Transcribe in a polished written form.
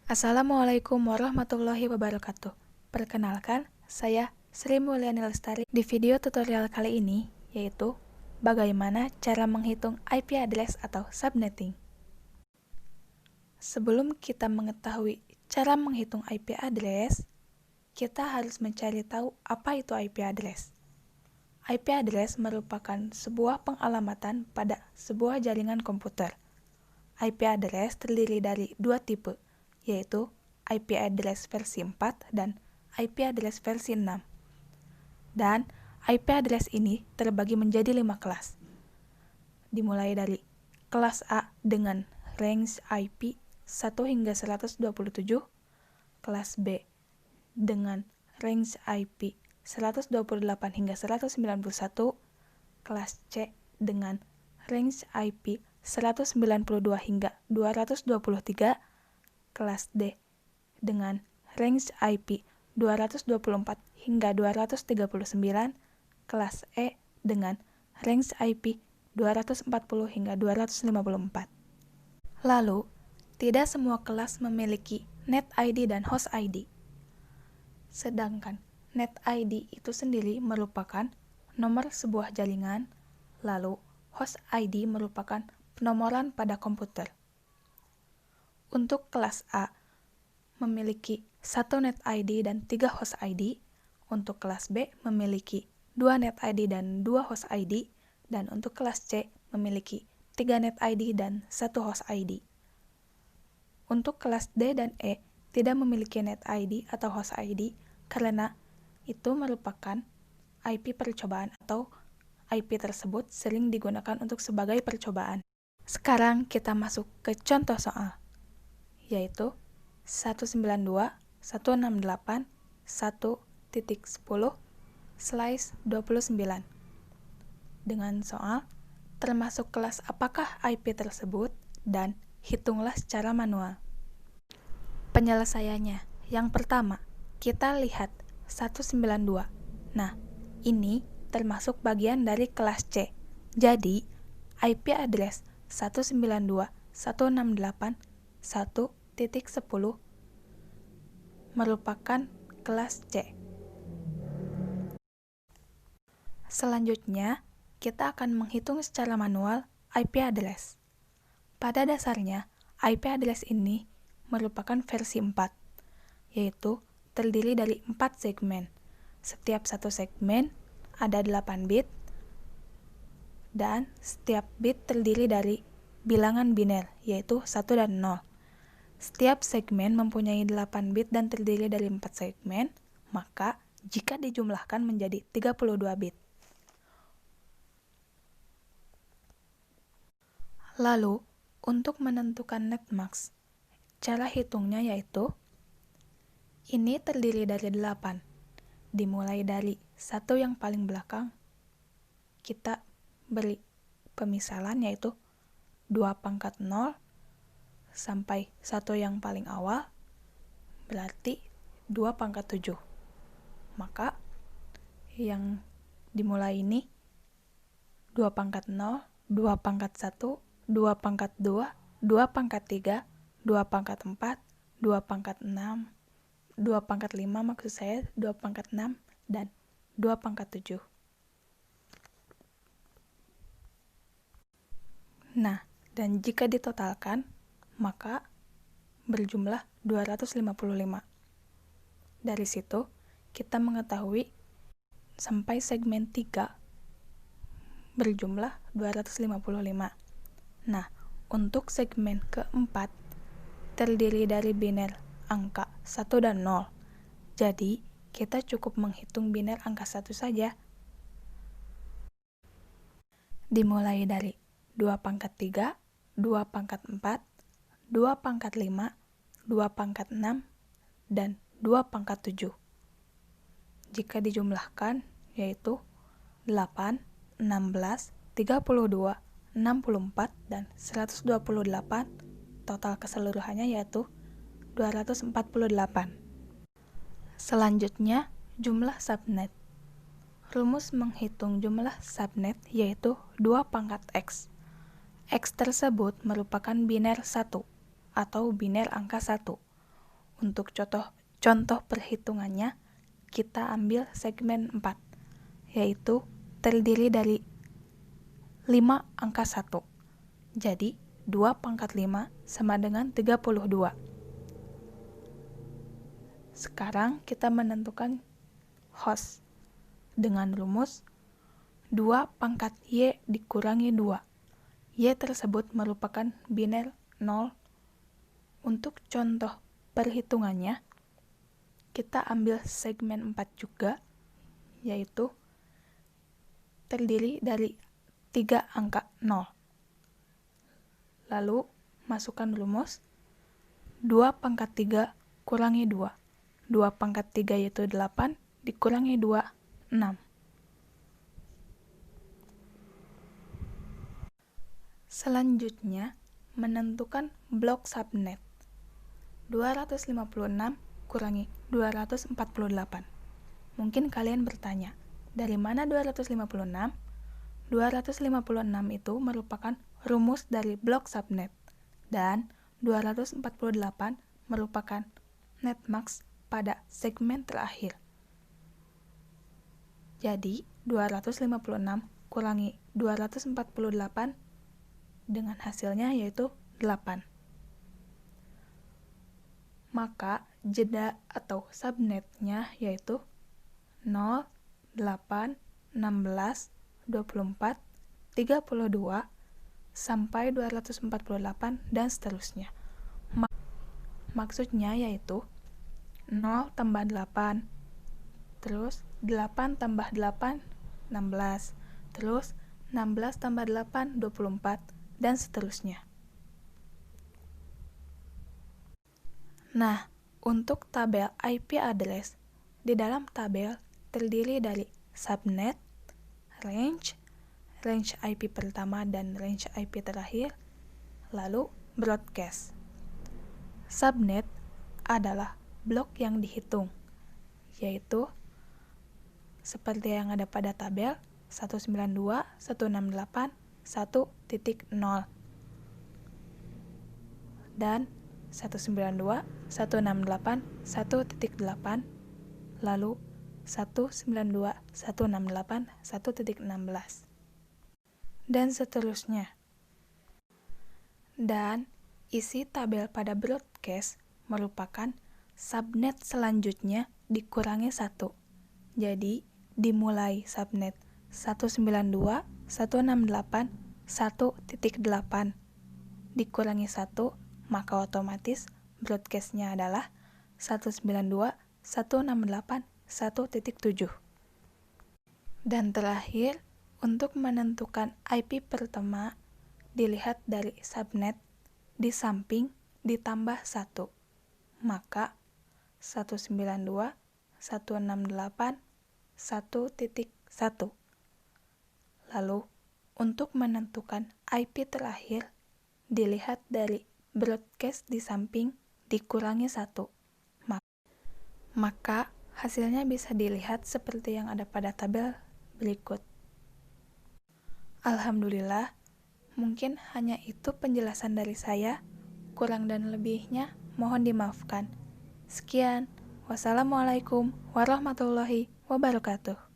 Assalamualaikum warahmatullahi wabarakatuh. Perkenalkan, saya Sri Mulyani Lestari. Di video tutorial kali ini, yaitu bagaimana cara menghitung IP address atau subnetting. Sebelum kita mengetahui cara menghitung IP address, kita harus mencari tahu apa itu IP address. IP address merupakan sebuah pengalamatan pada sebuah jaringan komputer. IP address terdiri dari dua tipe, yaitu IP address versi 4 dan IP address versi 6. Dan IP address ini terbagi menjadi 5 kelas. Dimulai dari kelas A dengan range IP 1 hingga 127, kelas B dengan range IP 128 hingga 191, kelas C dengan range IP 192 hingga 223, kelas D dengan range IP 224 hingga 239, kelas E dengan range IP 240 hingga 254. Lalu, tidak semua kelas memiliki net ID dan host ID. Sedangkan net ID itu sendiri merupakan nomor sebuah jaringan, lalu host ID merupakan penomoran pada komputer. Untuk kelas A memiliki 1 net ID dan 3 host ID, untuk kelas B memiliki 2 net ID dan 2 host ID, dan untuk kelas C memiliki 3 net ID dan 1 host ID. Untuk kelas D dan E tidak memiliki net ID atau host ID karena itu merupakan IP percobaan atau IP tersebut sering digunakan untuk sebagai percobaan. Sekarang kita masuk ke contoh soal, yaitu 192.168.1.10/29 dengan soal termasuk kelas apakah IP tersebut dan hitunglah secara manual. Penyelesaiannya, yang pertama, kita lihat 192. Nah, ini termasuk bagian dari kelas C. Jadi, IP address 192.168.1.10 merupakan kelas C. Selanjutnya, kita akan menghitung secara manual IP address. Pada dasarnya, IP address ini merupakan versi 4, yaitu terdiri dari 4 segmen. Setiap satu segmen ada 8 bit, dan setiap bit terdiri dari bilangan biner, yaitu 1 dan 0. Setiap segmen mempunyai 8 bit dan terdiri dari 4 segmen, maka jika dijumlahkan menjadi 32 bit. Lalu, untuk menentukan netmask, cara hitungnya yaitu ini terdiri dari 8. Dimulai dari 1 yang paling belakang, kita beri pemisalan yaitu 2/0 sampai 1 yang paling awal, berarti 2/7. Maka yang dimulai ini 2/0, 2/1, 2/2, 2/3, 2/4, 2/6, 2/5 maksud saya, 2/6, dan 2/7. Nah, dan jika ditotalkan, maka berjumlah 255. Dari situ, kita mengetahui sampai segmen 3 berjumlah 255. Nah, untuk segmen keempat terdiri dari biner angka 1 dan 0. Jadi, kita cukup menghitung biner angka 1 saja. Dimulai dari 2/3, 2/4, 2/5, 2/6, dan 2/7. Jika dijumlahkan, yaitu 8, 16, 32, 64, dan 128, total keseluruhannya yaitu 248. Selanjutnya, jumlah subnet. Rumus menghitung jumlah subnet yaitu 2/X. X tersebut merupakan biner 1 atau biner angka 1. untuk contoh perhitungannya, kita ambil segmen 4, yaitu terdiri dari 5 angka 1. Jadi, 2 pangkat 5 sama dengan 32. Sekarang kita menentukan host dengan rumus 2 pangkat Y dikurangi 2. Y tersebut merupakan biner 0. Untuk contoh perhitungannya, kita ambil segmen 4 juga, yaitu terdiri dari 3 angka 0. Lalu, masukkan rumus 2 pangkat 3 kurangi 2. 2 pangkat 3 yaitu 8, dikurangi 2, 6. Selanjutnya, menentukan blok subnet. 256 kurangi 248. Mungkin kalian bertanya, dari mana 256? 256 itu merupakan rumus dari blok subnet, dan 248 merupakan netmask pada segmen terakhir. Jadi, 256 kurangi 248 dengan hasilnya yaitu 8. Maka jeda atau subnetnya yaitu 0, 8, 16, 24, 32, sampai 248 dan seterusnya. Maksudnya yaitu 0 tambah 8, terus 8 tambah 8, 16, terus 16 tambah 8, 24, dan seterusnya. Nah, untuk tabel IP address, di dalam tabel terdiri dari subnet, range IP pertama dan range IP terakhir, lalu broadcast. Subnet adalah blok yang dihitung, yaitu seperti yang ada pada tabel 192.168.1.0 dan 192.168.1.8, lalu 192.168.1.16, dan seterusnya. Dan isi tabel pada broadcast merupakan subnet selanjutnya dikurangi 1. Jadi, dimulai subnet 192.168.1.8 dikurangi 1, maka otomatis broadcast-nya adalah 192.168.1.7. Dan terakhir, untuk menentukan IP pertama, dilihat dari subnet di samping ditambah 1, maka 192.168.1.1. Lalu, untuk menentukan IP terakhir, dilihat dari broadcast di samping dikurangi 1. Maka hasilnya bisa dilihat seperti yang ada pada tabel berikut. Alhamdulillah, mungkin hanya itu penjelasan dari saya. Kurang dan lebihnya mohon dimaafkan. Sekian, wassalamualaikum warahmatullahi wabarakatuh.